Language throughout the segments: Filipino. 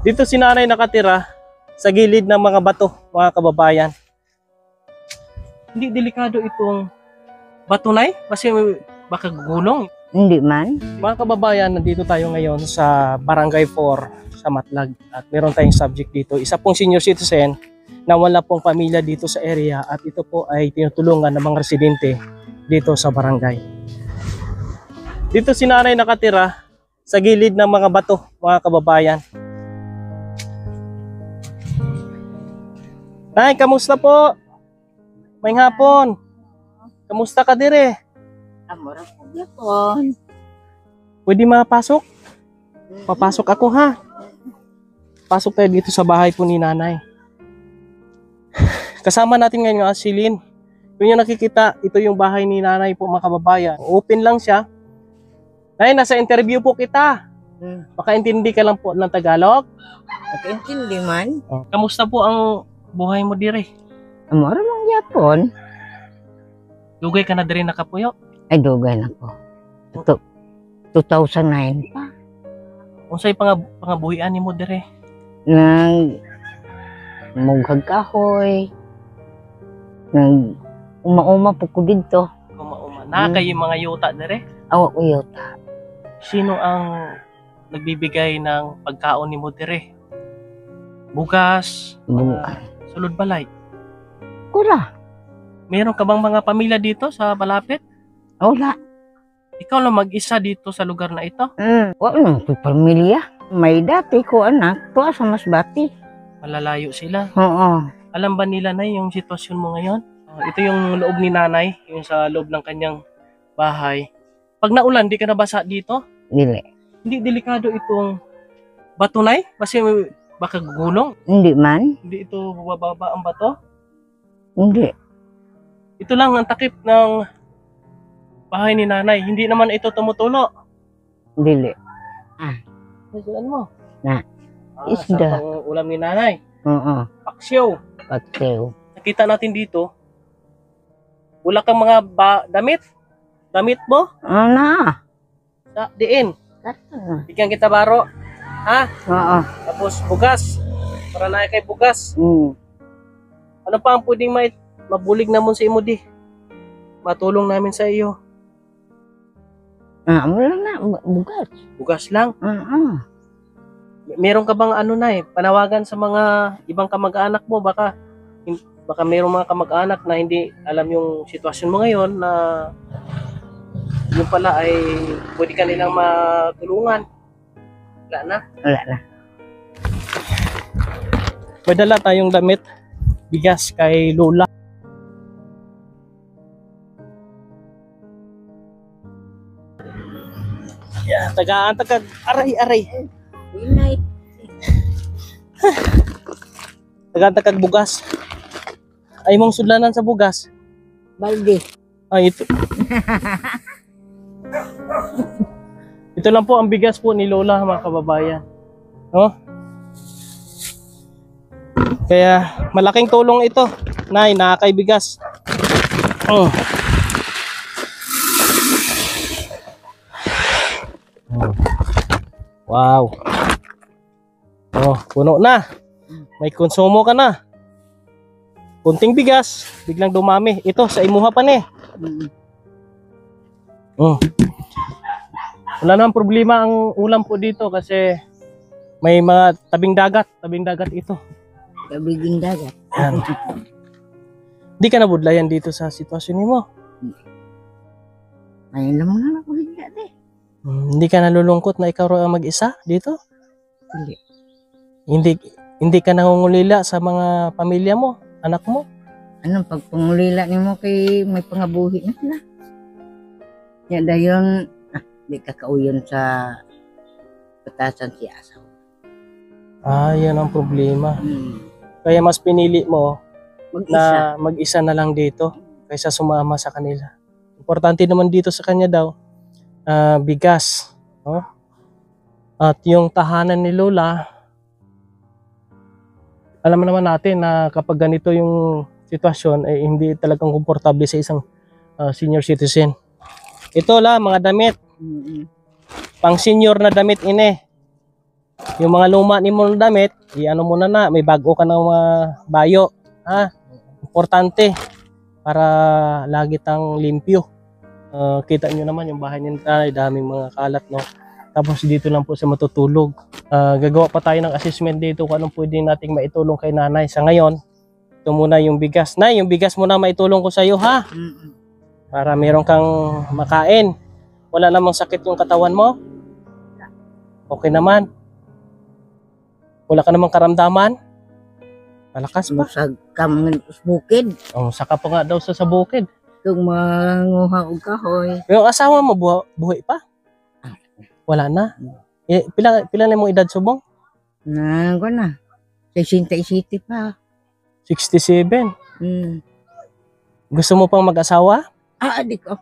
Dito si nanay nakatira sa gilid ng mga bato, mga kababayan. Hindi delikado itong bato, Nay? Kasi baka gugulong. Hindi man. Mga kababayan, nandito tayo ngayon sa Barangay 4 sa Matlag. At meron tayong subject dito. Isa pong senior citizen na wala pong pamilya dito sa area. At ito po ay tinutulungan ng mga residente dito sa barangay. Dito si nanay nakatira sa gilid ng mga bato, mga kababayan. Nay, kamusta po? May hapon. Kamusta ka dire? Amora po yapon. Pwede mapasok? Papasok ako ha. Pasok tayo dito sa bahay po ni nanay. Kasama natin ngayon si Lynn. Kung yung nakikita, ito yung bahay ni nanay po, mga kababayan. Open lang siya. Nay, nasa interview po kita. Baka intindi ka lang po ng Tagalog. Nakaintindi man. Kamusta po ang buhay mo dire? Amora mong yapon. Lugay ka na dire nakapuyo? Ay, dugay na po. Ito, 2009 pa. Unsay pangabuhian nimo dire? Nang mughag kahoy. Nang uma-uma po ko dito. Uma-uma. Na kayo mga yuta dire? Awa ko yuta. Sino ang nagbibigay ng pagkaon nimo dire? Bugas, sulod balay. Kura. Meron ka bang mga pamilya dito sa malapit? Wala. Ikaw lang mag-isa dito sa lugar na ito? Wala ko pamilya. May dati ko anak. Tuwa sa Masbati. Malalayo sila. Oo. Alam ba nila na yung sitwasyon mo ngayon? Ito yung loob ni nanay, yung sa loob ng kanyang bahay. Pag naulan, di ka nabasa dito? Dili. Hindi delikado itong bato, Nay? Kasi baka gugulong. Hindi man. Hindi ito bababa ang bato. Hindi. Ito lang ang takip ng bahay ni nanay. Hindi naman ito tumutulo. Dili. Ano mo? Na. Isda. Sarap ang ulam ni nanay. Oo. Paksyo. Pagtew. Nakita natin dito, wala kang mga damit. Damit mo? Na. Sa diin. Bigyan kita baro. Ha? Oo. Tapos bugas. Para na kay bugas. Ano pa ang pwedeng mabulig namon sa imo di? Matulong namin sa iyo. Wala na. Bugas. Bugas lang. Meron ka bang panawagan sa mga ibang kamag-anak mo? Baka merong mga kamag-anak na hindi alam yung sitwasyon mo ngayon na yung pala ay pwede ka nilang matulungan. Wala na? Wala na. May dala tayong damit, bigas kay Lola. Yeah, tagag aray. Tagag bugas. Ay mong sudlanan sa bugas. Balde. Ay ito. Ito lang po ang bigas po ni Lola, mga kababayan. No? Kaya malaking tulong ito. Nay, nakakay bigas. Wow. Puno na. May konsumo ka na. Kunting bigas, biglang dumami. Ito, sa imuha pa ni. Wala namang problema ang ulam po dito kasi may mga tabing dagat ito. Tabing dagat. Yan. Di ka nabudlayan dito sa sitwasyon mo? Ay, alam mo na ako hindi dati. Hindi ka nalulungkot na ikaw ang mag-isa dito? Hindi. Hindi ka nangungulila sa mga pamilya mo, anak mo? Anong pagpangulila ni mo kay may pangabuhi na sila? Ya dayon, di kakauyon sa patasan si asaw. Yan ang problema. Kaya mas pinili mo Mag-isa. na mag-isa na lang dito kaysa sumama sa kanila. Importante naman dito sa kanya daw, bigas. No? At yung tahanan ni Lola, alam naman natin na kapag ganito yung sitwasyon, hindi talagang komportable sa isang senior citizen. Ito lang, mga damit. Pang senior na damit ini. Yung mga luma ni mo na damit, i-ano mo na, may bago ka ng mga bayo. Ha? Importante para lagi tang limpyo. Kita nyo naman yung bahay ni Nanay, daming mga kalat, no? Tapos dito lang po siya matutulog. Gagawa pa tayo ng assessment dito kung anong pwede nating maitulong kay Nanay. Sa ngayon, ito muna yung bigas. Nay, yung bigas muna maitulong ko sa iyo, ha? Para meron kang makain. Wala namang sakit yung katawan mo? Okay naman. Wala ka namang karamdaman? Malakas pa. Masag kam bukid. Oh, saka pa nga daw sa bukid. Itong manguha og kahoy. Yung asawa mo buhay pa? Wala na. Pila na mong edad subong? Na, ko na. 67 pa. 67. Hmm. Gusto mo pang mag-asawa? Di ko.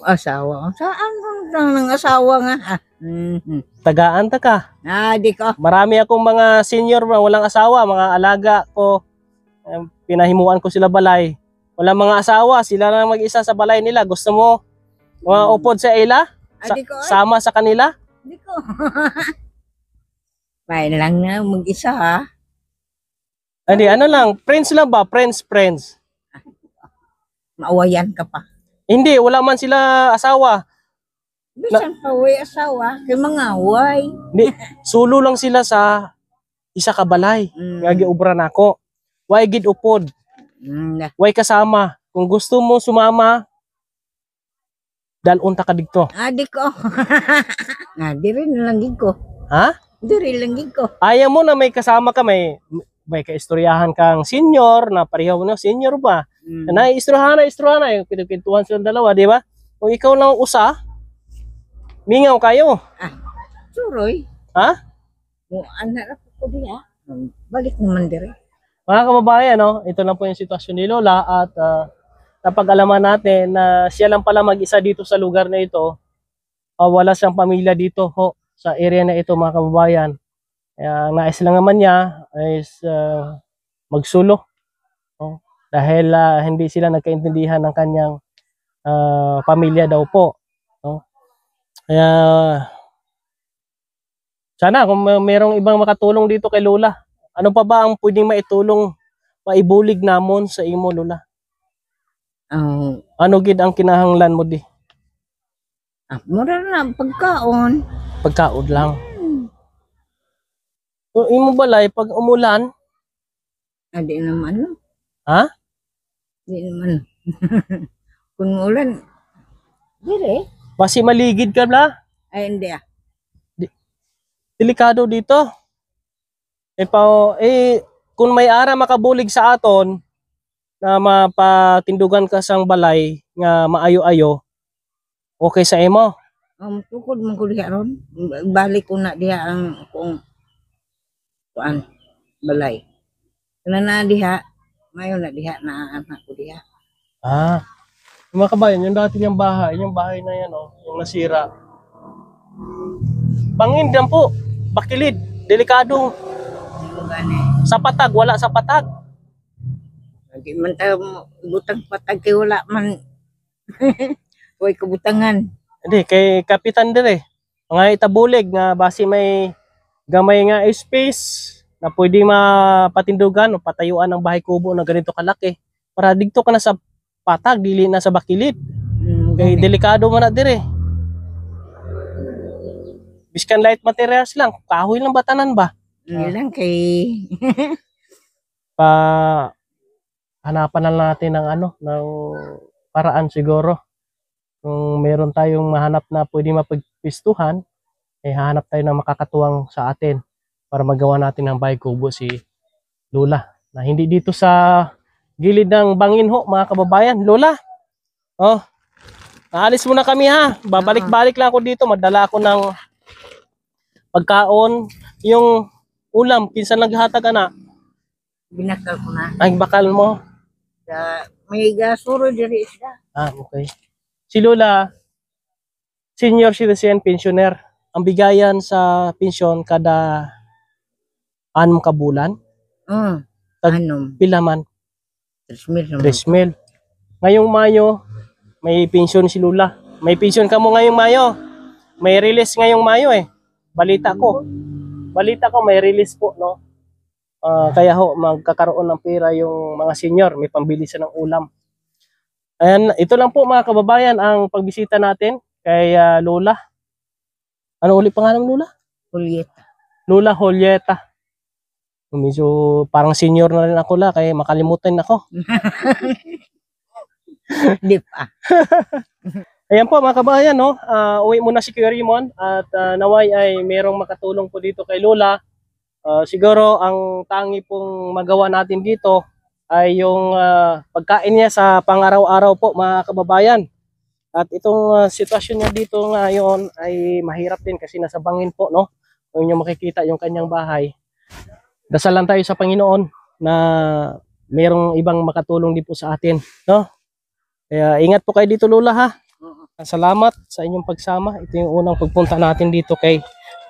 Asawa. Saan ng asawa nga? Tagaan ta ka. Di ko. Marami akong mga senior na walang asawa, mga alaga ko. Pinahimuan ko sila balay. Walang mga asawa, sila lang mag-isa sa balay nila. Gusto mo upod sa ila? Di ko. Sama sa kanila? Di ko. Fine lang na mag-isa ha. Hindi, ano lang, friends lang ba? Friends. Maawayan ka pa. Hindi, wala man sila asawa. Bisan pa way asawa, kay mga away. Hindi, sulo lang sila sa isa ka balay. Nga giubra nako. Way gid upod. Way kasama. Kung gusto mo sumama, dalon ta ka dito. Di ko. Di rin lang gid ko. Ha? Di rin lang gid ko. Ayaw mo na may kasama ka, may kaistoryahan kang senior na pareho mo na senior ba? Na istoryahan na yung pinagpintuhan silang dalawa, di ba? Kung ikaw lang usa, mingaw kayo. Suroy. Ha? Mo anak ko diya. Balik naman dire. Mga kababayan, no? Ito lang po yung sitwasyon ni Lola at napag-alaman natin na siya lang pala mag-isa dito sa lugar na ito. Wala siyang pamilya dito ho, sa area na ito, mga kababayan. Kaya nais lang naman niya is magsulo. No? Dahil hindi sila nagkaintindihan ng kanyang pamilya daw po. No? Kaya sana kung merong ibang makatulong dito kay Lola. Ano pa ba ang pwedeng maitulong, maibulig namon sa imo, Lola? Ano gid ang kinahanglan mo di? Mura na pagkaon. Pagkaod lang. So, imo balay pag umulan? Di naman. No? Ha? Di naman. Kung ulan, dire. Basi maligid ka bla? Hindi Delikado dito. Kung may ara makabulig sa aton na mapatindugan ka sang balay nga maayo-ayo, okay sa imo? Tukod man ko diha ron. Balik ko na diha ang kung kuan balay. Kana na diha, mayo na diha na anak ko diha. Yung mga kabayan, yung dati niyang bahay, yung bahay na yan, yung nasira. Pangin din po, bakilid, delikado. Sa patag, wala sa patag. Hindi man tayo butang patag kay wala man. Huwag kabutangan. Hindi, kay kapitan dire. Mga itabulig nga basi may gamay nga space na pwede mapatindugan o patayuan ng bahay kubo na ganito kalaki. Para dito ka na sa patag, dili na sa bakilid. Kay delikado man na dire. Biskan light materials lang, kahoy lang batanan ba? Lang kay hanapan na natin ng ng paraan siguro. Kung meron tayong mahanap na pwede mapagpistuhan, hahanap tayo ng makakatuwang sa atin para magawa natin ng bahay kubo si Lola. Na hindi dito sa gilid ng bangin ho, mga kababayan. Lola, naalis muna kami ha. Babalik-balik lang ako dito. Madala ako ng pagkaon. Yung ulam, pinsan naghatag na. binakal ko na. Ay, bakal mo. May gasuro diri isda. Okay. Si Lola, senior citizen pensioner. Ang bigayan sa pensyon kada 6 ka bulan. Pila man? 3,000. 3,000. Ngayong Mayo, may pensyon si Lola. May pensyon ka mo ngayong Mayo. May release ngayong Mayo eh. Balita ko may release po, no? Kaya ho, magkakaroon ng pera yung mga senior, may pambili siya ng ulam. Ayan, ito lang po mga kababayan ang pagbisita natin kay Lola. Ano ulit pangalan ng Lola? Julieta. Lola Julieta. Medyo parang senior na rin ako la, kaya makalimutan ako. Di pa. Ayan po mga kababayan, no? Uwi muna si Kuya Raymond at naway ay merong makatulong po dito kay Lola. Siguro ang tangi pong magawa natin dito ay yung pagkain niya sa pang-araw-araw po mga kababayan. At itong sitwasyon niya dito ngayon ay mahirap din kasi nasa bangin po, no? Kung inyo makikita yung kanyang bahay. Dasal lang tayo sa Panginoon na merong ibang makatulong din po sa atin, no? Kaya ingat po kayo dito Lola ha. Salamat sa inyong pagsama. Ito yung unang pagpunta natin dito kay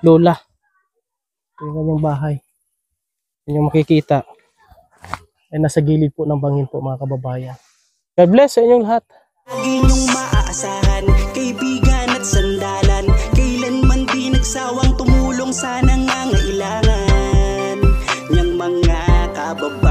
Lola. Ito yung kanyang bahay. Yung makikita ay nasa gilid po ng bangin po mga kababayan. God bless sa inyong lahat. Lagi niyong maaasahan, kaibigan at sandalan. Kailanman di nagsawang tumulong sa nangangailangan niyang mga kababayan.